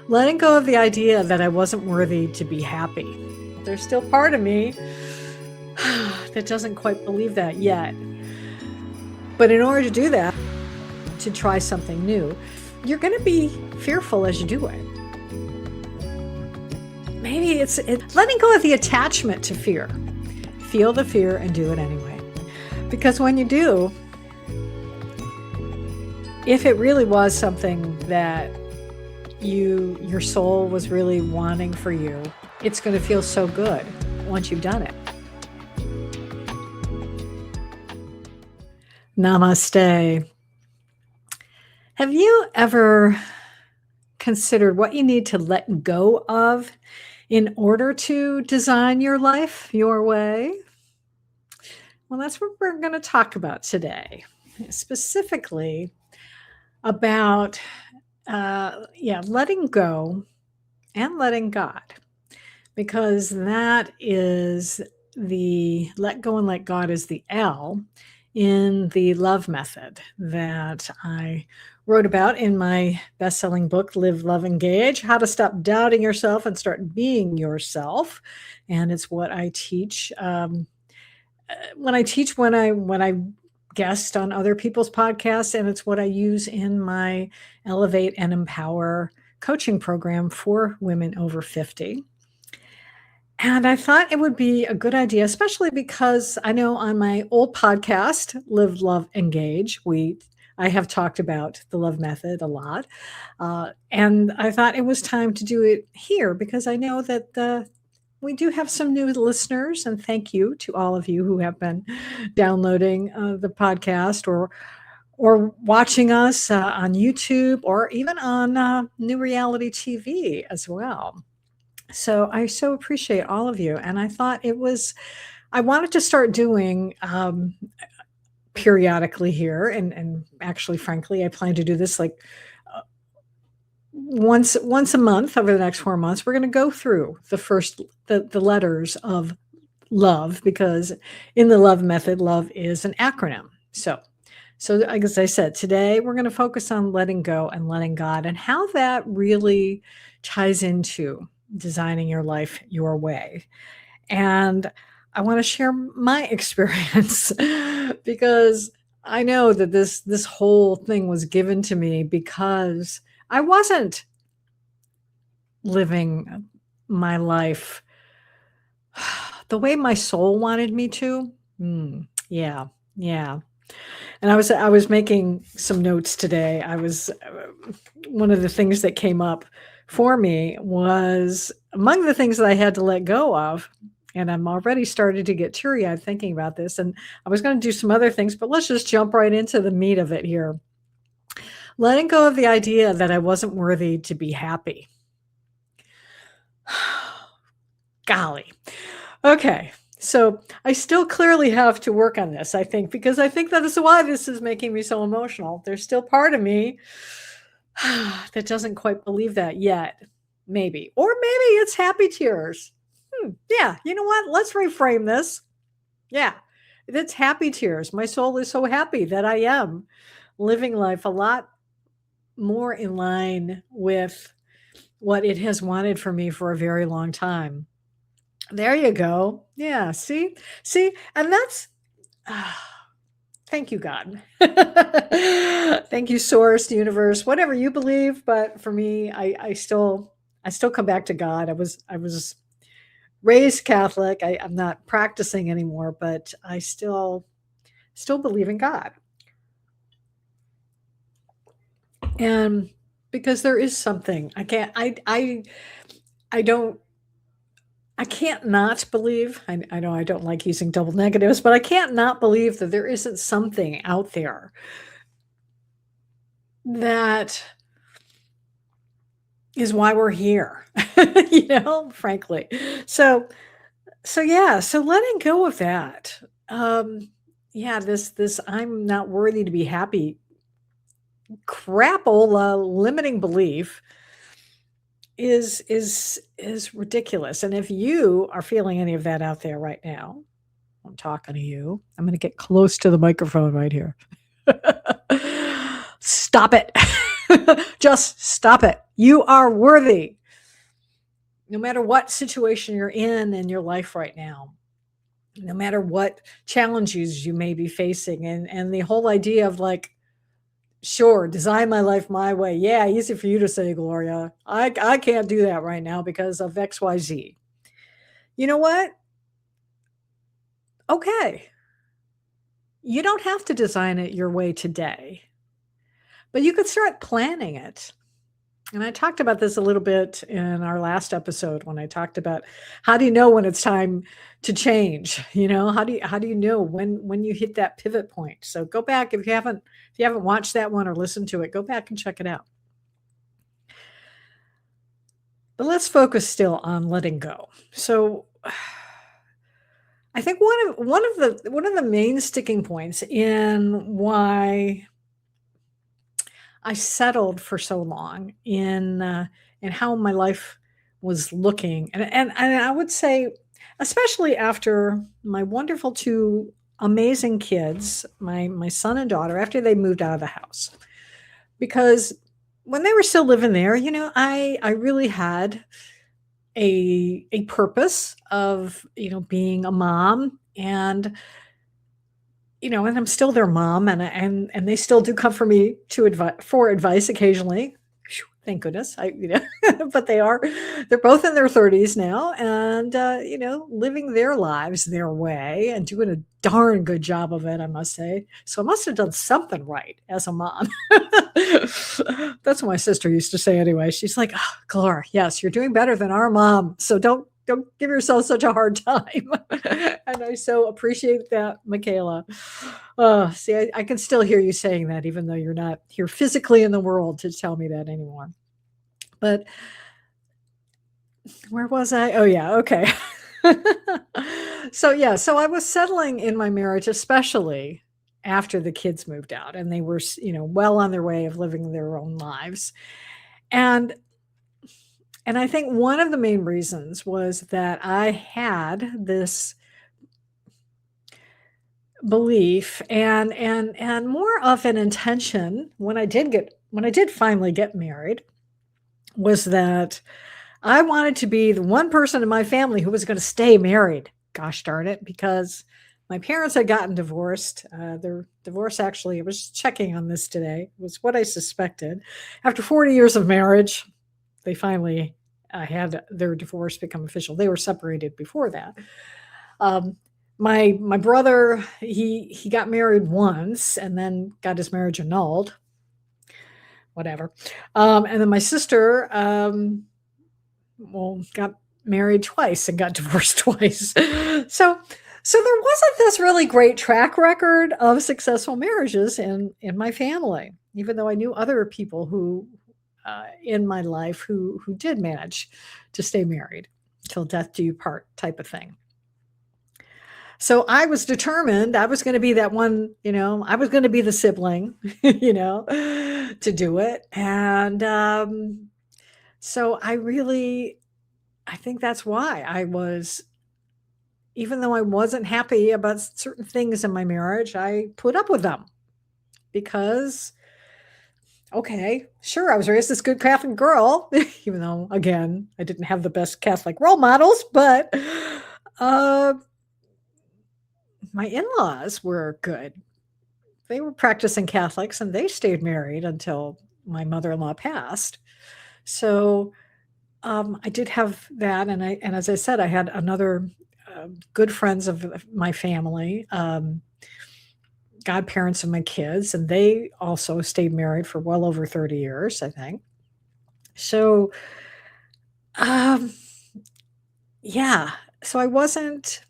letting go of the idea that I wasn't worthy to be happy. There's still part of me that doesn't quite believe that yet. But in order to do that, to try something new, you're going to be fearful as you do it. Maybe it's letting go of the attachment to fear. Feel the fear and do it anyway. Because when you do, if it really was something that your soul was really wanting for you, it's going to feel so good once you've done it. Namaste. Have you ever considered what you need to let go of in order to design your life your way? Well, that's what we're going to talk about today, specifically about letting go and letting God, because that is the let go and let God is the L in the L.O.V.E method that I wrote about in my best-selling book, Live, Love, Engage, How to Stop Doubting Yourself and Start Being Yourself. And it's what I teach when I guest on other people's podcasts, and it's what I use in my Elevate and Empower coaching program for women over 50. And I thought it would be a good idea, especially because I know on my old podcast, Live, Love, Engage, I have talked about the L.O.V.E method a lot. And I thought it was time to do it here because I know that we do have some new listeners, and thank you to all of you who have been downloading the podcast or watching us on YouTube or even on New Reality TV as well. So I so appreciate all of you. And I thought I wanted to start doing periodically here. And actually, frankly, I plan to do this like once a month over the next 4 months. We're going to go through the letters of love, because in the L.O.V.E method, love is an acronym. So as I said, today we're going to focus on letting go and letting God and how that really ties into designing your life your way. And I want to share my experience because I know that this whole thing was given to me because I wasn't living my life the way my soul wanted me to. Yeah. And I was making some notes today. One of the things that came up for me was among the things that I had to let go of, and I'm already starting to get teary-eyed thinking about this, and I was going to do some other things, but let's just jump right into the meat of it here. Letting go of the idea that I wasn't worthy to be happy. Golly. Okay. So I still clearly have to work on this, I think, because I think that is why this is making me so emotional. There's still part of me that doesn't quite believe that yet, maybe. Or maybe it's happy tears. Yeah, you know what? Let's reframe this. Yeah, it's happy tears. My soul is so happy that I am living life a lot more in line with what it has wanted for me for a very long time. There you go. Yeah, see, and that's thank you, God. Thank you, Source, Universe, whatever you believe. But for me, I still come back to God. I was raised Catholic. I'm not practicing anymore, but I still believe in God. And because there is something I can't not believe. I know I don't like using double negatives, but I can't not believe that there isn't something out there that is why we're here, frankly. So letting go of that. This I'm not worthy to be happy crapola limiting belief is ridiculous. And if you are feeling any of that out there right now, I'm talking to you. I'm going to get close to the microphone right here. Stop it. Just stop it. You are worthy. No matter what situation you're in your life right now, no matter what challenges you may be facing, and the whole idea of like, sure, design my life my way. Yeah, easy for you to say, Gloria. I can't do that right now because of XYZ. You know what? Okay. You don't have to design it your way today, but you could start planning it. And I talked about this a little bit in our last episode when I talked about how do you know when it's time to change? How do you know when you hit that pivot point? So go back if you haven't watched that one or listened to it, go back and check it out. But let's focus still on letting go. So I think one of the main sticking points in why I settled for so long in how my life was looking, and I would say, especially after my wonderful two amazing kids, my son and daughter, after they moved out of the house, because when they were still living there, I really had a purpose of being a mom, and I'm still their mom, and they still do come for me for advice occasionally. Phew, thank goodness. But they're both in their 30s now, and living their lives their way and doing a darn good job of it, I must say. So I must have done something right as a mom. That's what my sister used to say anyway. She's like, oh, Gloria, yes, you're doing better than our mom. So don't give yourself such a hard time. And I so appreciate that, Michaela. See, I can still hear you saying that, even though you're not here physically in the world to tell me that anymore. But where was I? Oh, yeah. Okay. So I was settling in my marriage, especially after the kids moved out and they were, well on their way of living their own lives. And I think one of the main reasons was that I had this belief and more of an intention when I did finally get married, was that I wanted to be the one person in my family who was going to stay married. Gosh darn it, because my parents had gotten divorced. Their divorce, actually, I was checking on this today, was what I suspected. After 40 years of marriage, they finally had their divorce become official. They were separated before that. My brother, he got married once and then got his marriage annulled. Whatever. And then my sister, got married twice and got divorced twice. So there wasn't this really great track record of successful marriages in my family, even though I knew other people who in my life who did manage to stay married till death do you part type of thing. So I was determined I was going to be that one, I was going to be the sibling, to do it. And so I think that's why even though I wasn't happy about certain things in my marriage, I put up with them because, okay, sure, I was raised this good Catholic girl, even though, again, I didn't have the best Catholic role models, but my in-laws were good. They were practicing Catholics and they stayed married until my mother-in-law passed. So I did have that, and as I said, I had another good friends of my family, godparents of my kids, and they also stayed married for well over 30 years, I think. So, um, yeah. So I wasn't.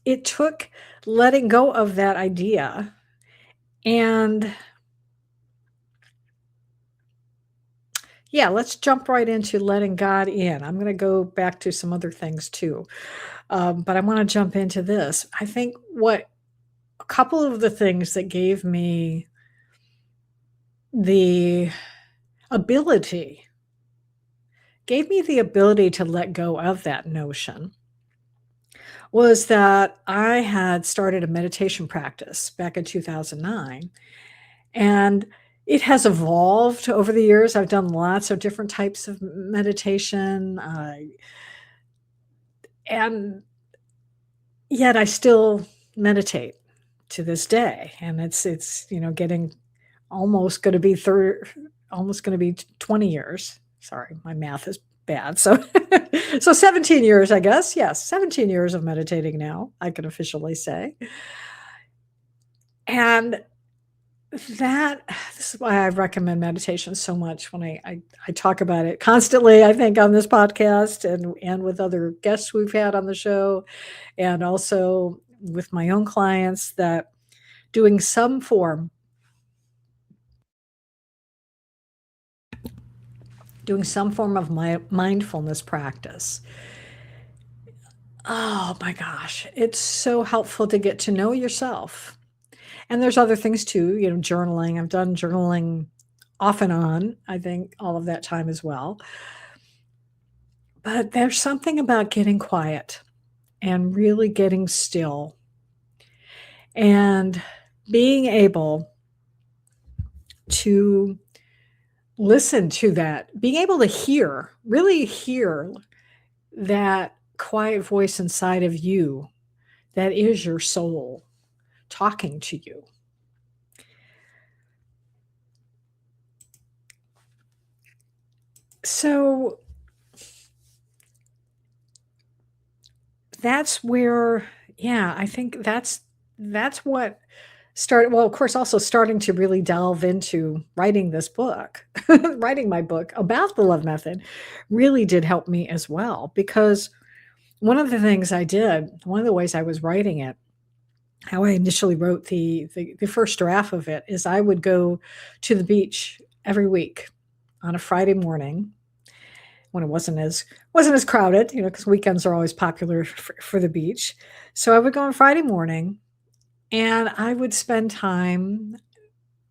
It took letting go of that idea, and yeah, let's jump right into letting God in. I'm going to go back to some other things too. But I want to jump into this. I think a couple of the things that gave me the ability to let go of that notion was that I had started a meditation practice back in 2009. And It has evolved over the years. I've done lots of different types of meditation, and yet I still meditate to this day, and it's getting almost gonna be 20 years. Sorry, my math is bad. So so 17 years, I guess. Yes, 17 years of meditating now, I can officially say. And that this is why I recommend meditation so much when I talk about it constantly, I think, on this podcast and with other guests we've had on the show, and also with my own clients, that doing some form of mindfulness practice. Oh my gosh, it's so helpful to get to know yourself. And there's other things too, journaling. I've done journaling off and on, I think all of that time as well. But there's something about getting quiet and really getting still and being able to listen to that, being able to really hear that quiet voice inside of you that is your soul talking to you. So that's where, yeah, I think that's what started, well, of course, also starting to really delve into writing this book, writing my book about the Love Method really did help me as well, because one of the ways I was writing it, how I initially wrote the first draft of it, is I would go to the beach every week on a Friday morning when it wasn't as crowded, because weekends are always popular for the beach. So I would go on Friday morning, and I would spend time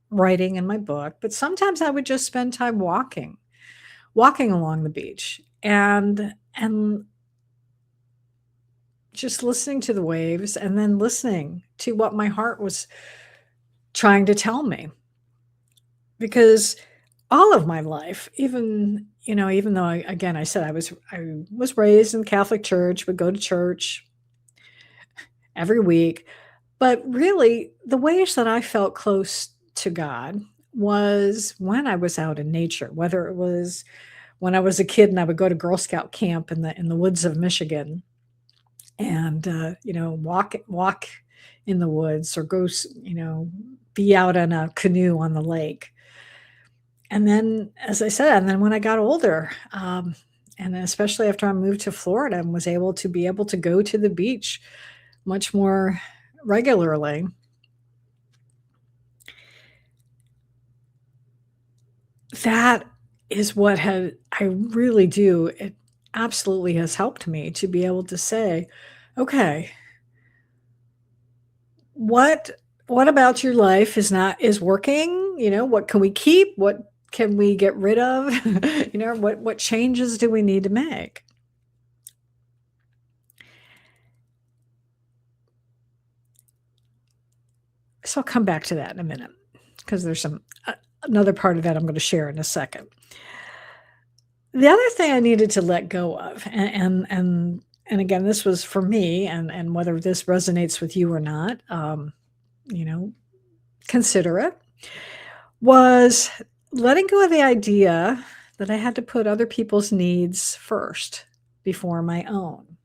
writing in my book, but sometimes I would just spend time walking along the beach and just listening to the waves, and then listening to what my heart was trying to tell me. Because all of my life, even though I said I was raised in the Catholic Church, would go to church every week, but really the ways that I felt close to God was when I was out in nature, whether it was when I was a kid and I would go to Girl Scout camp in the woods of Michigan, and walk in the woods, or be out in a canoe on the lake. And then, as I said, and then when I got older, and especially after I moved to Florida and was able to go to the beach much more regularly, that is what had I really do. It absolutely has helped me to be able to say, okay, what what about your life is working? What can we keep? What can we get rid of? What changes do we need to make? So I'll come back to that in a minute, because there's another part of that I'm going to share in a second. The other thing I needed to let go of, and again, this was for me, and whether this resonates with you or not, you know, consider it, was letting go of the idea that I had to put other people's needs first before my own.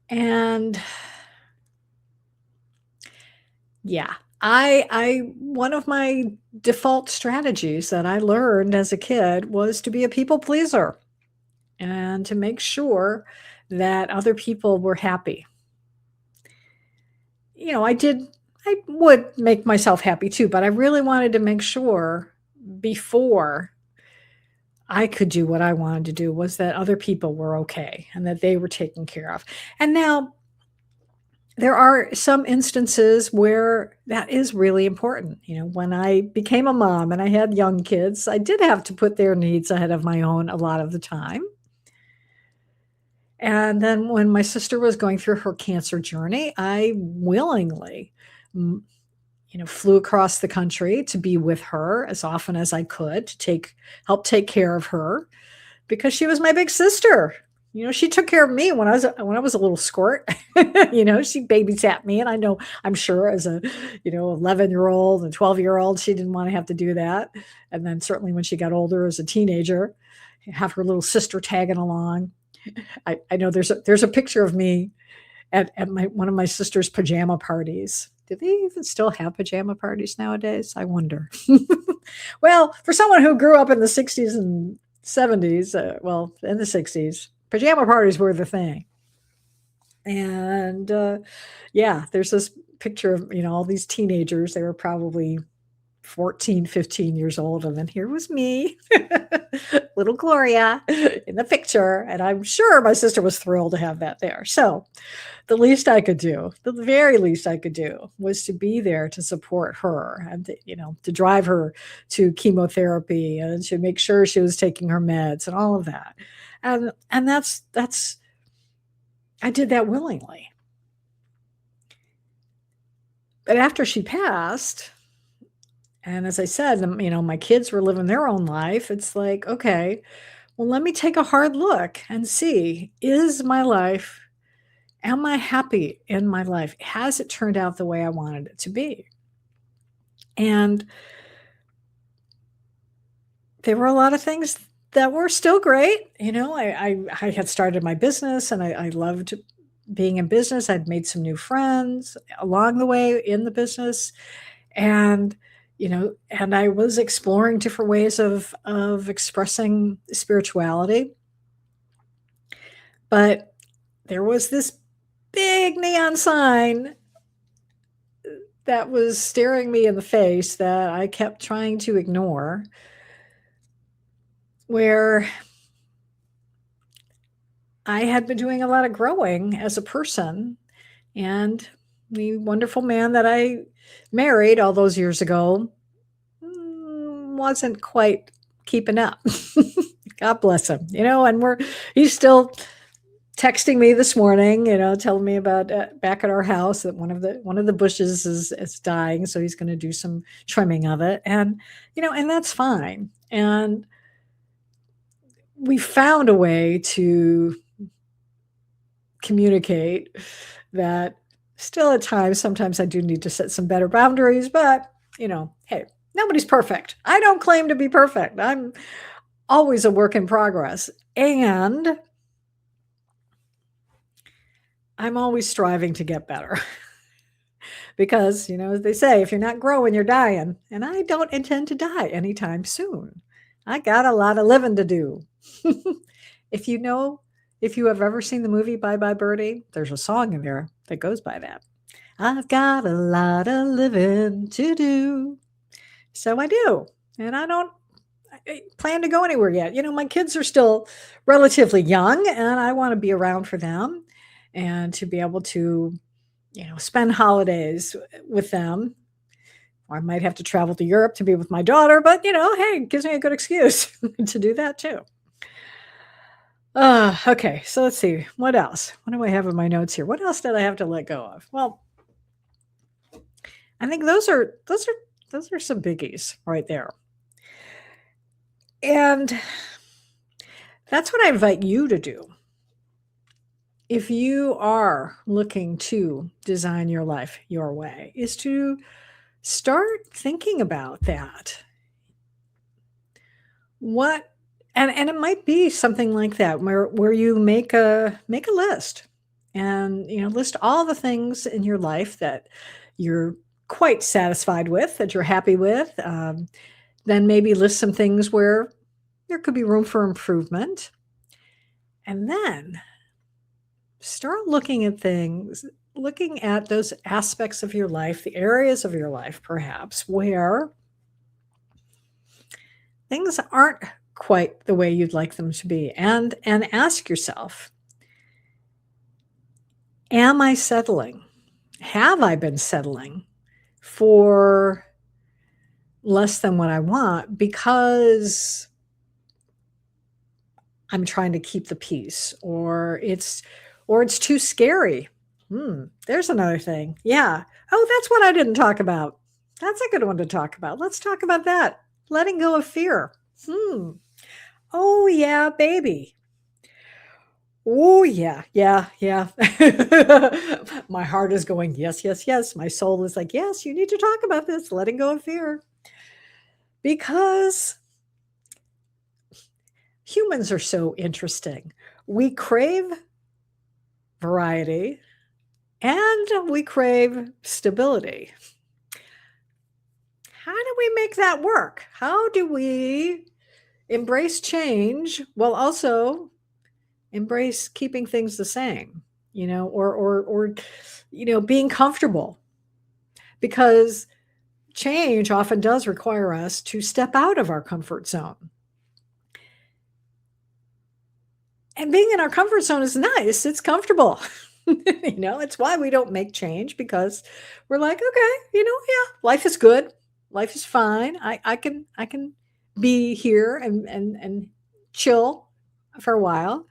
And yeah, I one of my default strategies that I learned as a kid was to be a people pleaser and to make sure that other people were happy. I would make myself happy too, but I really wanted to make sure before I could do what I wanted to do was that other people were okay and that they were taken care of. And now there are some instances where that is really important. When I became a mom and I had young kids, I did have to put their needs ahead of my own a lot of the time. And then when my sister was going through her cancer journey, I willingly, flew across the country to be with her as often as I could to help take care of her because she was my big sister. She took care of me when I was a little squirt. She babysat me, and I'm sure as a 11-year-old and 12-year-old, she didn't want to have to do that. And then certainly when she got older as a teenager, have her little sister tagging along. I know there's a picture of me at one of my sister's pajama parties. Do they even still have pajama parties nowadays? I wonder. Well, for someone who grew up in the 60s and 70s, well, in the 60s, pajama parties were the thing. And yeah, there's this picture of, all these teenagers. They were probably 14, 15 years old. And then here was me, little Gloria in the picture. And I'm sure my sister was thrilled to have that there. So the very least I could do was to be there to support her and, to drive her to chemotherapy and to make sure she was taking her meds and all of that. And that's, I did that willingly. But after she passed, and as I said, my kids were living their own life. It's like, okay, well, let me take a hard look and see, am I happy in my life? Has it turned out the way I wanted it to be? And there were a lot of things that were still great. I had started my business and I loved being in business. I'd made some new friends along the way in the business. And I was exploring different ways of expressing spirituality. But there was this big neon sign that was staring me in the face that I kept trying to ignore, where I had been doing a lot of growing as a person, and the wonderful man that I married all those years ago wasn't quite keeping up. God bless him, and he's still texting me this morning, telling me about back at our house that one of the bushes is dying, so he's going to do some trimming of it, and and that's fine. And we found a way to communicate that. Still at times, sometimes I do need to set some better boundaries, but hey, nobody's perfect. I don't claim to be perfect. I'm always a work in progress, and I'm always striving to get better. Because, as they say, if you're not growing, you're dying. And I don't intend to die anytime soon. I got a lot of living to do. If you have ever seen the movie Bye Bye Birdie, there's a song in there that goes by that. I've got a lot of living to do. So I do. And I don't plan to go anywhere yet. My kids are still relatively young, and I want to be around for them and to be able to, spend holidays with them. Or I might have to travel to Europe to be with my daughter, but hey, it gives me a good excuse to do that too. Okay, so let's see. What else? What do I have in my notes here? What else did I have to let go of? Well, I think those are some biggies right there. And that's what I invite you to do. If you are looking to design your life your way, is to start thinking about that. And it might be something like that where you make a list and list all the things in your life that you're quite satisfied with, that you're happy with. Then maybe list some things where there could be room for improvement. And then start looking at those aspects of your life, the areas of your life perhaps where things aren't quite the way you'd like them to be, and ask yourself, am I settling? Have I been settling for less than what I want because I'm trying to keep the peace, or it's too scary? There's another thing. Yeah. Oh, that's what I didn't talk about. That's a good one to talk about. Let's talk about that. Letting go of fear. Oh, yeah, baby. Oh, yeah, yeah, yeah. My heart is going, yes, yes, yes. My soul is like, yes, you need to talk about this, letting go of fear. Because humans are so interesting. We crave variety and we crave stability. How do we make that work? How do we embrace change while also embrace keeping things the same, or being comfortable? Because change often does require us to step out of our comfort zone. And being in our comfort zone is nice. It's comfortable. It's why we don't make change, because we're like, okay, yeah, life is good. Life is fine. I can be here and chill for a while.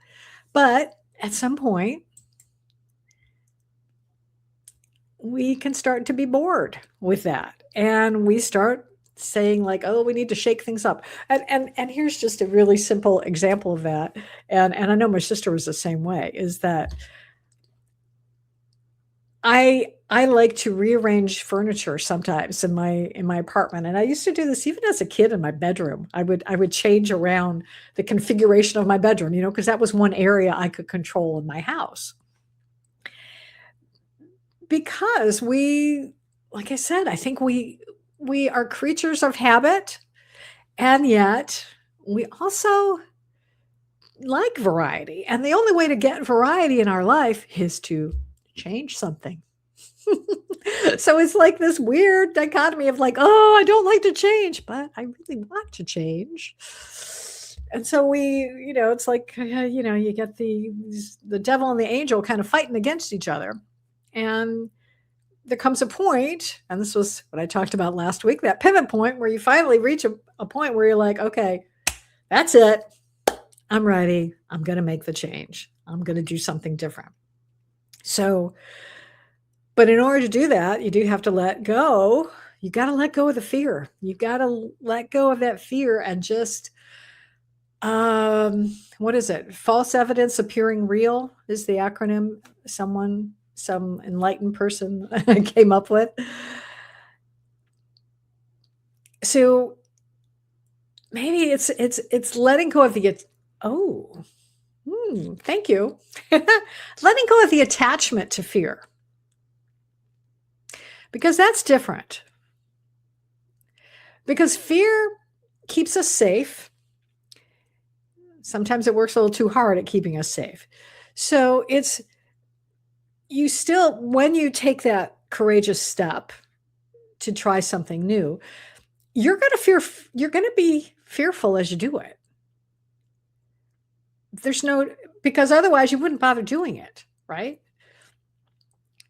But at some point, we can start to be bored with that. And we start saying like, oh, we need to shake things up. And here's just a really simple example of that. And I know my sister was the same way, is that I like to rearrange furniture sometimes in my apartment. And I used to do this even as a kid in my bedroom. I would change around the configuration of my bedroom, because that was one area I could control in my house. Because like I said, I think we are creatures of habit, and yet we also like variety. And the only way to get variety in our life is to change something. So it's like this weird dichotomy of like, oh, I don't like to change, but I really want to change. And so it's like, you get the devil and the angel kind of fighting against each other. And there comes a point, and this was what I talked about last week, that pivot point where you finally reach a point where you're like, okay, that's it. I'm ready. I'm going to make the change. I'm going to do something different. So, but in order to do that, you do have to let go. You got to let go of the fear. You got to let go of that fear and just, what is it? False evidence appearing real is the acronym some enlightened person came up with. So maybe it's letting go of the thank you. Letting go of the attachment to fear. Because that's different. Because fear keeps us safe. Sometimes it works a little too hard at keeping us safe. So when you take that courageous step to try something new, you're going to be fearful as you do it. Because otherwise you wouldn't bother doing it, right?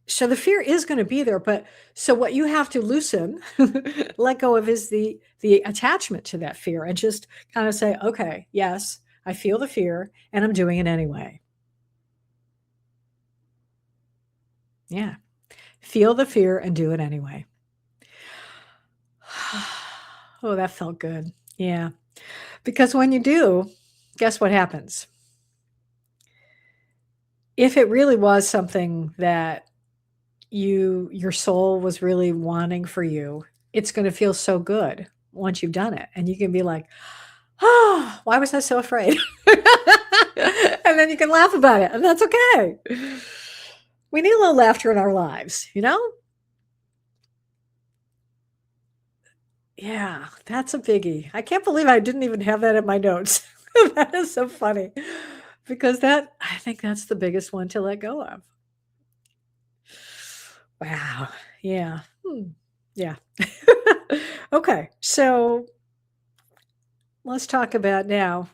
So the fear is going to be there, but so what you have to loosen, let go of, is the attachment to that fear, and just kind of say, okay, yes, I feel the fear and I'm doing it anyway. Yeah. Feel the fear and do it anyway. Oh, that felt good. Yeah. Because when you do, guess what happens? If it really was something that your soul was really wanting for you, it's going to feel so good once you've done it. And you can be like, oh, why was I so afraid? And then you can laugh about it, and that's okay. We need a little laughter in our lives, Yeah, that's a biggie. I can't believe I didn't even have that in my notes. That is so funny, because I think that's the biggest one to let go of. Wow. Yeah. Yeah. Okay. So let's talk about now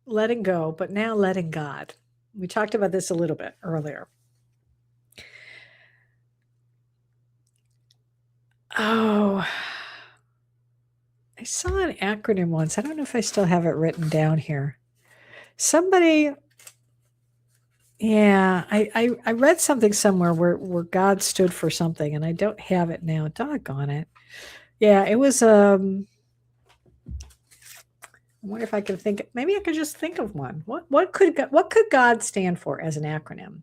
letting go, but now letting God. We talked about this a little bit earlier. Oh, I saw an acronym once. I don't know if I still have it written down here. Somebody, Yeah, I read something somewhere where God stood for something, and I don't have it now. Doggone it. Yeah, it was. I wonder if I can think. Maybe I could just think of one. What could God stand for as an acronym?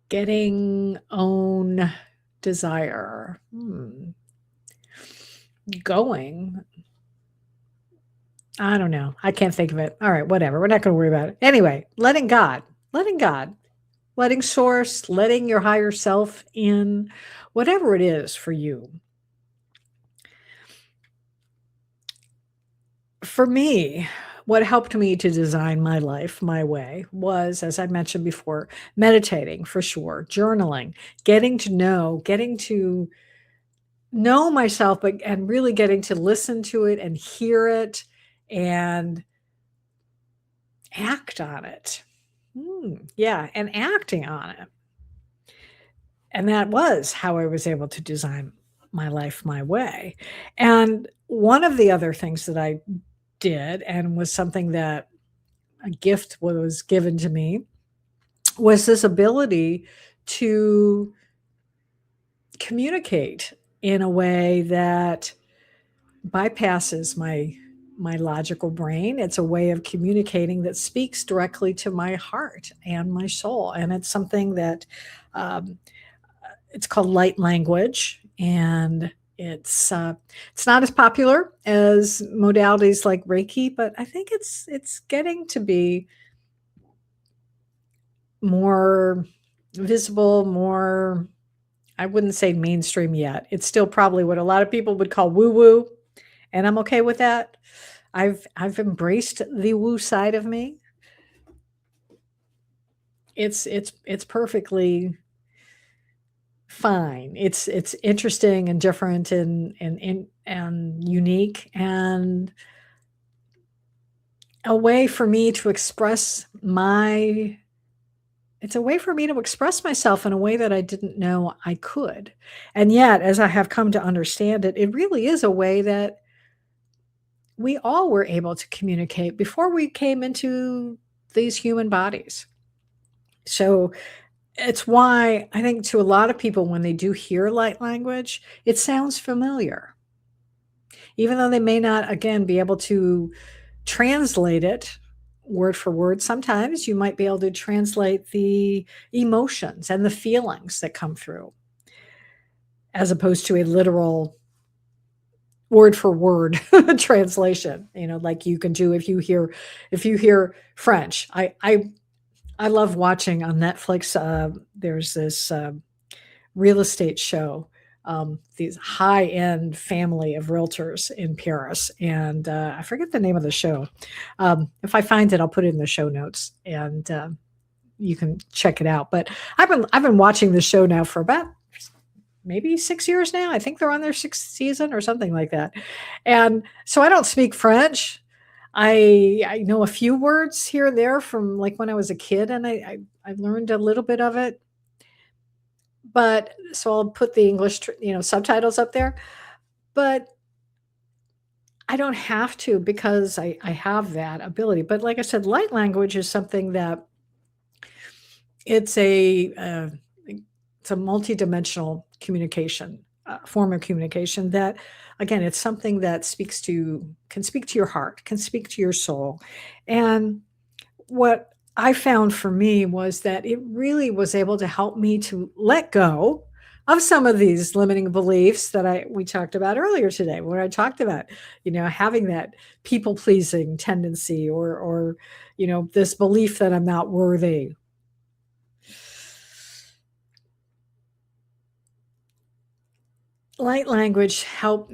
Getting own desire. Going. I don't know. I can't think of it. All right, whatever. We're not going to worry about it. Anyway, letting God, letting source, letting your higher self in, whatever it is for you. For me, what helped me to design my life my way was, as I mentioned before, meditating for sure, journaling, getting to know myself, but and really getting to listen to it and hear it and act on it. Yeah, and acting on it. And that was how I was able to design my life my way. And one of the other things that I did, and was something that a gift was given to me, was this ability to communicate in a way that bypasses my logical brain. It's a way of communicating that speaks directly to my heart and my soul, and it's something that um, it's called light language, and it's not as popular as modalities like Reiki, but I think it's getting to be more visible, more, I wouldn't say mainstream yet. It's still probably what a lot of people would call woo woo, and I'm okay with that. I've embraced the woo side of me. It's perfectly fine. It's interesting and different and unique, and a way for me to express my it's a way for me to express myself in a way that I didn't know I could. And yet, as I have come to understand it, it really is a way that we all were able to communicate before we came into these human bodies. So it's why I think to a lot of people, when they do hear light language, it sounds familiar, even though they may not, again, be able to translate it word for word. Sometimes you might be able to translate the emotions and the feelings that come through, as opposed to a literal word for word translation, like you can do if you hear French. I love watching on Netflix. There's this real estate show, these high-end family of realtors in Paris, and I forget the name of the show. If I find it, I'll put it in the show notes, and you can check it out. But I've been watching the show now for about maybe 6 years now. I think they're on their sixth season or something like that. And so I don't speak French. I know a few words here and there from like when I was a kid, and I learned a little bit of it. But so I'll put the English, subtitles up there. But I don't have to, because I have that ability. But like I said, light language is something that it's a uh, it's a multidimensional communication, form of communication that, again, it's something that can speak to your heart, can speak to your soul. And what I found for me was that it really was able to help me to let go of some of these limiting beliefs that we talked about earlier today, where I talked about, having that people pleasing tendency, or this belief that I'm not worthy. Light language has helped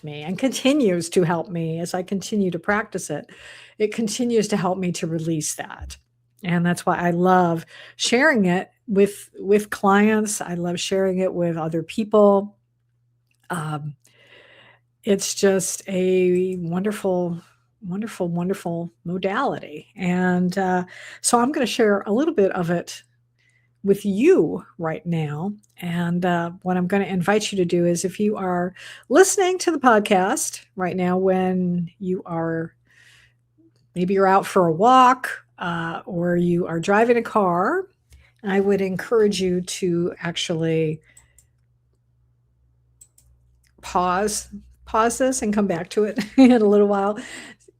me and continues to help me as I continue to practice it. It continues to help me to release that. And that's why I love sharing it with clients. I love sharing it with other people. Um, it's just a wonderful, wonderful, wonderful modality. And so I'm going to share a little bit of it with you right now. And what I'm going to invite you to do is, if you are listening to the podcast right now, when you are maybe you're out for a walk or you are driving a car, I would encourage you to actually pause this and come back to it in a little while.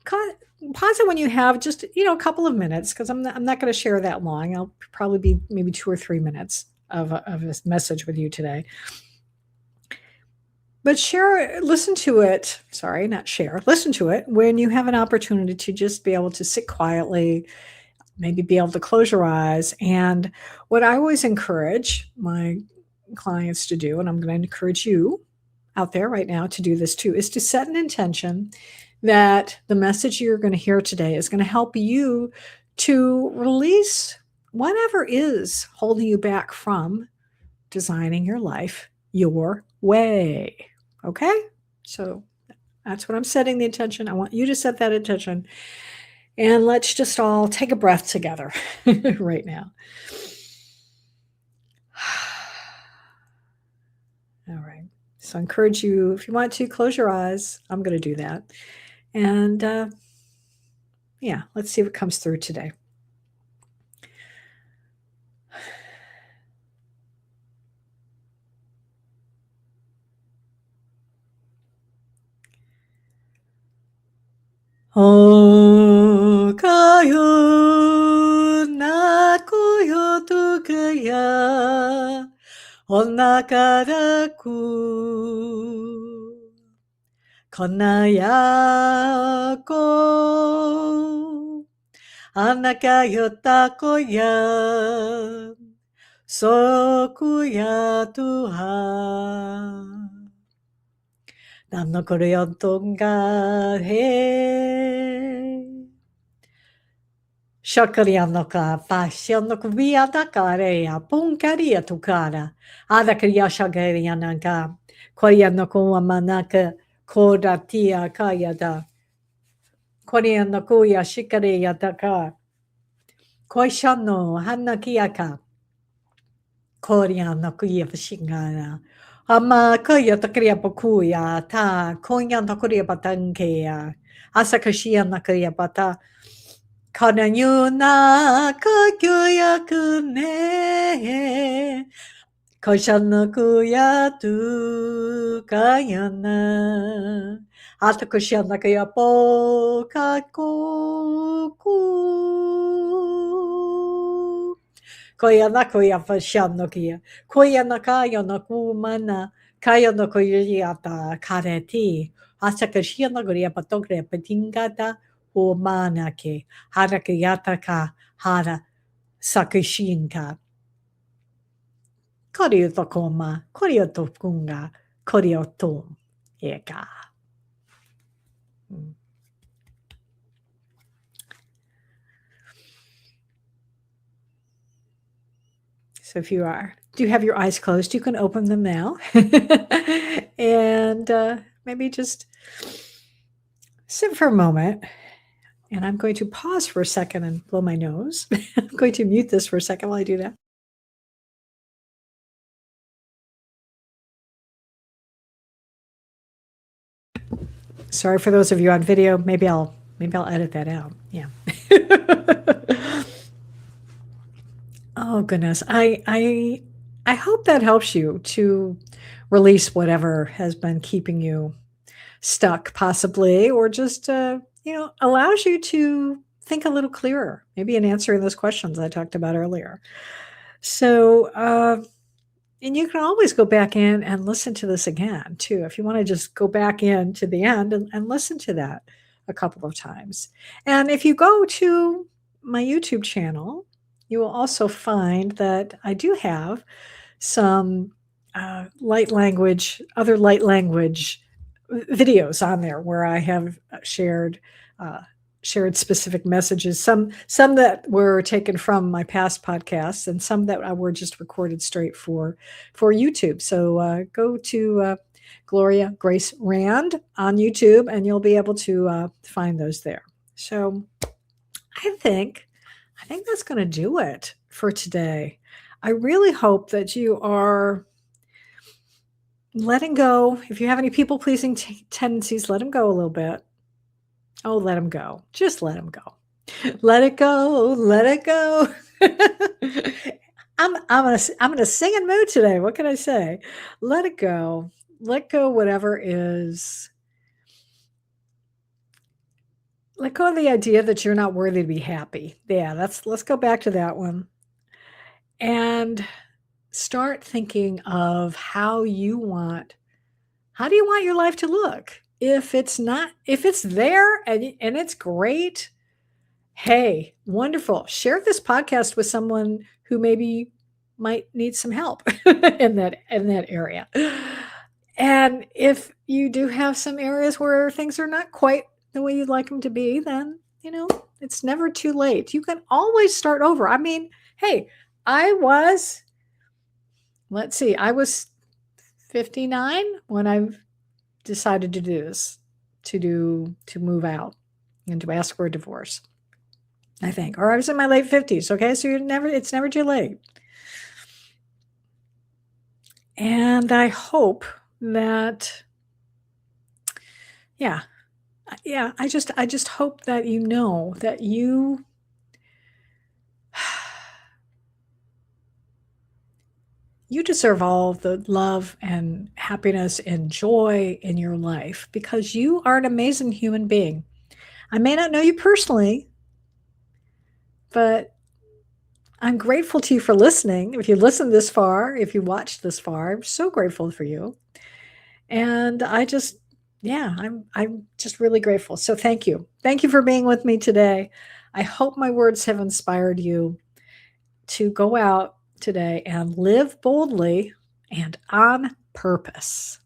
Pause it when you have just a couple of minutes, because I'm not going to share that long. I'll probably be maybe 2 or 3 minutes of this message with you today. But listen to it. Sorry, not share. Listen to it when you have an opportunity to just be able to sit quietly, maybe be able to close your eyes. And what I always encourage my clients to do, and I'm going to encourage you out there right now to do this too, is to set an intention that the message you're going to hear today is going to help you to release whatever is holding you back from designing your life your way. Okay? So that's what I'm setting the intention. I want you to set that intention. And let's just all take a breath together right now. All right. So I encourage you, if you want to, close your eyes. I'm going to do that. And yeah, let's see what comes through today. Oh, kayo na koyo to kaya onakaraku konaya ko anakayo takoya sokuya Tuhan Nanno koreontonga he Shakariano ka pasiono via da carea puncaria tu cara ada kriya shagariana ka koreano ko manaka koda tia kaya da koreano ko ya shikaria da ka koishano hanakia ka koreano ko ya shingana ama kaya takriya pakuya ta konya takriya patankeya asakashia nakriya pata Kanayuna kakyoyakune Koshanakuya tu kayana Atakushanakaya po kakoku Koyanakuya fashanokia Koyanakaya nakumana Kaya no koyata kareti Asakashia nagoria patokre patingata o manake harakayataka hara sakishinka koriotokoma koriotokunga koriotom eka. So if you do you have your eyes closed, you can open them now. And maybe just sit for a moment. And I'm going to pause for a second and blow my nose. I'm going to mute this for a second while I do that. Sorry for those of you on video. Maybe I'll edit that out. Yeah. Oh goodness. I hope that helps you to release whatever has been keeping you stuck, possibly, or just allows you to think a little clearer, maybe in answering those questions I talked about earlier. So, and you can always go back in and listen to this again, too, if you want to just go back in to the end and listen to that a couple of times. And if you go to my YouTube channel, you will also find that I do have some other light language videos on there where I have shared specific messages, some that were taken from my past podcasts and some that were just recorded straight for YouTube. So go to Gloria Grace Rand on YouTube and you'll be able to find those there. So I think that's going to do it for today. I really hope that you are letting go. If you have any people-pleasing tendencies, let them go a little bit. Oh, let them go. Just let them go. Let it go. Let it go. I'm in a singing mood today. What can I say? Let it go. Let go whatever is. Let go of the idea that you're not worthy to be happy. Yeah, let's go back to that one. And start thinking of how do you want your life to look? If it's there and it's great, hey, wonderful. Share this podcast with someone who maybe might need some help in that area. And if you do have some areas where things are not quite the way you'd like them to be, then, it's never too late. You can always start over. I mean, hey, I was, let's see, I was 59 when I decided to do this, to move out and to ask for a divorce, I think. Or I was in my late 50s, okay? So it's never too late. And I hope that yeah, I just hope that that you deserve all the love and happiness and joy in your life because you are an amazing human being. I may not know you personally, but I'm grateful to you for listening. If you listened this far, if you watched this far, I'm so grateful for you. And I'm just really grateful. So thank you. Thank you for being with me today. I hope my words have inspired you to go out today and live boldly and on purpose.